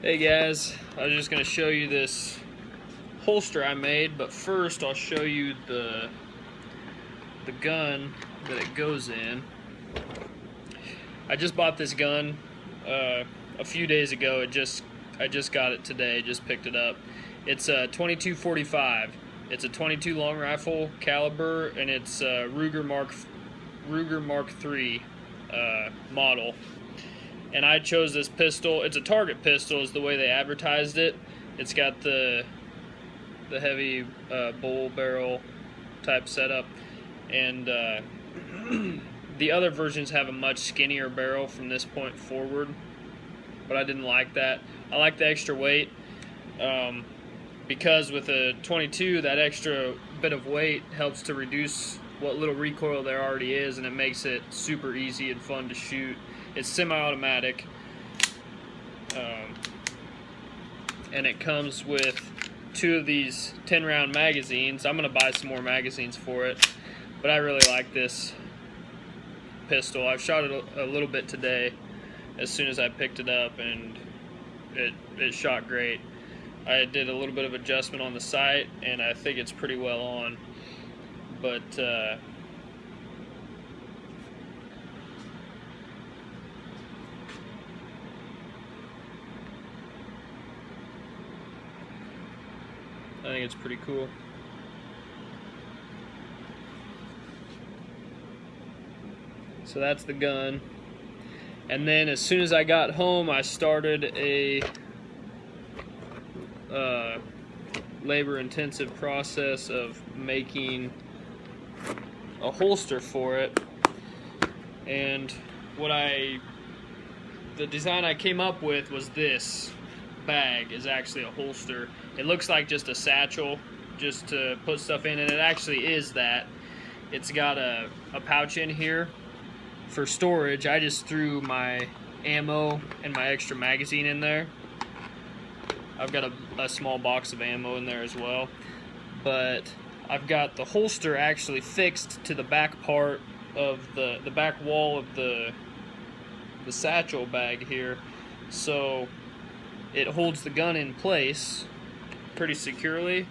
Hey guys, I was just going to show you this holster I made, but first I'll show you the gun that it goes in. I just bought this gun a few days ago. I just got it today, just picked it up. It's a 22-45. It's a 22 long rifle caliber, and it's a Ruger Mark III model. And I chose this pistol. It's a target pistol is the way they advertised it. It's got the heavy bull barrel type setup, and the other versions have a much skinnier barrel from this point forward, but I didn't like that. I like the extra weight because with a 22, that extra bit of weight helps to reduce what little recoil there already is, and it makes it super easy and fun to shoot. It's semi-automatic, and it comes with 2 of these 10-round magazines. I'm going to buy some more magazines for it, but I really like this pistol. I've shot it a little bit today as soon as I picked it up, and it shot great. I did a little bit of adjustment on the sight, and I think it's pretty well on, but I think it's pretty cool. So that's the gun. And then as soon as I got home, I started a labor-intensive process of making a holster for it. And the design I came up with was this bag is actually a holster. It looks like just a satchel just to put stuff in, and it actually is that. It's got a pouch in here for storage. I just threw my ammo and my extra magazine in there. I've got a small box of ammo in there as well, but I've got the holster actually fixed to the back part of the back wall of the satchel bag here, so it holds the gun in place pretty securely,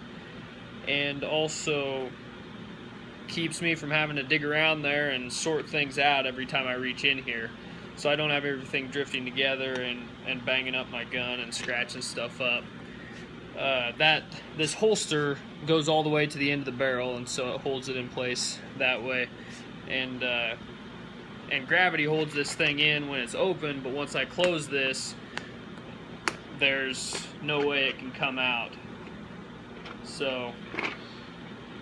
and also keeps me from having to dig around there and sort things out every time I reach in here, so I don't have everything drifting together and banging up my gun and scratching stuff up. This holster goes all the way to the end of the barrel, and so it holds it in place that way, and gravity holds this thing in when it's open, but once I close this, there's no way it can come out. So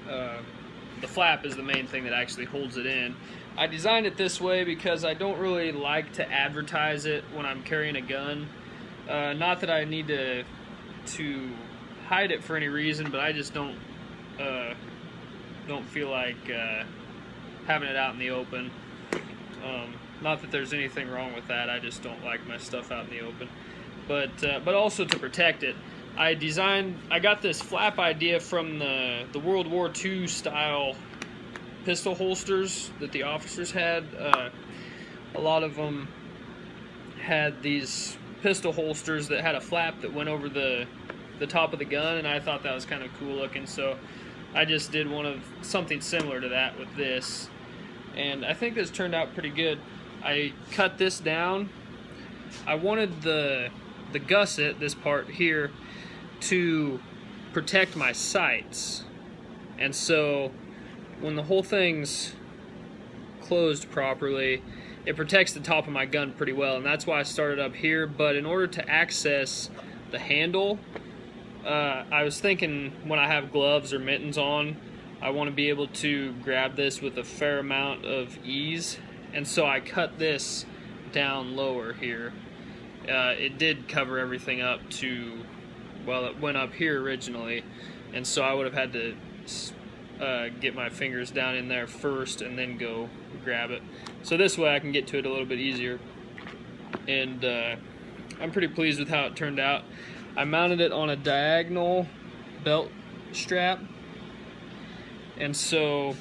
the flap is the main thing that actually holds it in. I designed it this way because I don't really like to advertise it when I'm carrying a gun. Not that I need to hide it for any reason, but I just don't feel like having it out in the open. Not that there's anything wrong with that. I just don't like my stuff out in the open. But also to protect it. I got this flap idea from the World War II style pistol holsters that the officers had. A lot of them had these pistol holsters that had a flap that went over the top of the gun, and I thought that was kind of cool looking, so I just did something similar to that with this, and I think this turned out pretty good. I cut this down. I wanted the gusset, this part here, to protect my sights, and so when the whole thing's closed properly, it protects the top of my gun pretty well, and that's why I started up here. But in order to access the handle, I was thinking when I have gloves or mittens on, I want to be able to grab this with a fair amount of ease, and so I cut this down lower here. It did cover everything up well, it went up here originally, and so I would have had to get my fingers down in there first and then go grab it. So this way I can get to it a little bit easier, and I'm pretty pleased with how it turned out. I mounted it on a diagonal belt strap, and so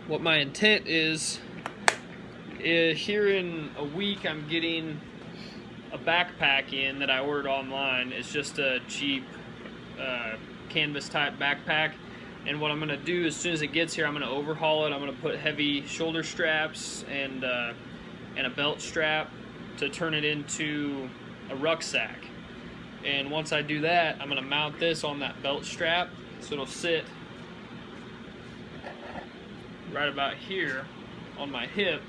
what my intent is here in a week I'm getting a backpack in that I ordered online. It's just a cheap canvas type backpack, and what I'm going to do as soon as it gets here, I'm going to overhaul it. I'm going to put heavy shoulder straps and a belt strap to turn it into a rucksack. And once I do that, I'm going to mount this on that belt strap so it'll sit right about here on my hip,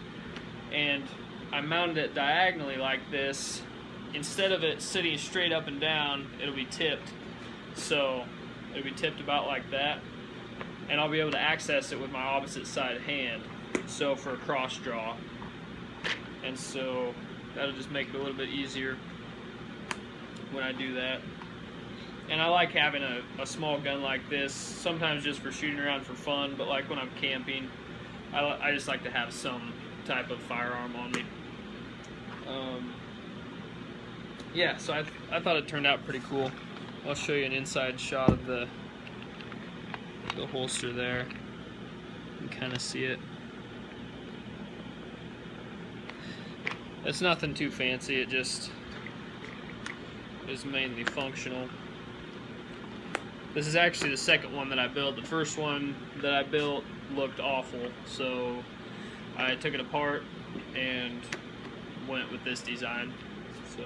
and I mounted it diagonally like this. Instead of it sitting straight up and down, it'll be tipped. So it'll be tipped about like that, and I'll be able to access it with my opposite side hand, so for a cross draw. And so that'll just make it a little bit easier when I do that. And I like having a small gun like this, sometimes just for shooting around for fun, but like when I'm camping, I just like to have some type of firearm on me. Yeah, so I thought it turned out pretty cool. I'll show you an inside shot of the holster there. You can kind of see it. It's nothing too fancy, it just is mainly functional. This is actually the second one that I built. The first one that I built looked awful, so I took it apart and went with this design. So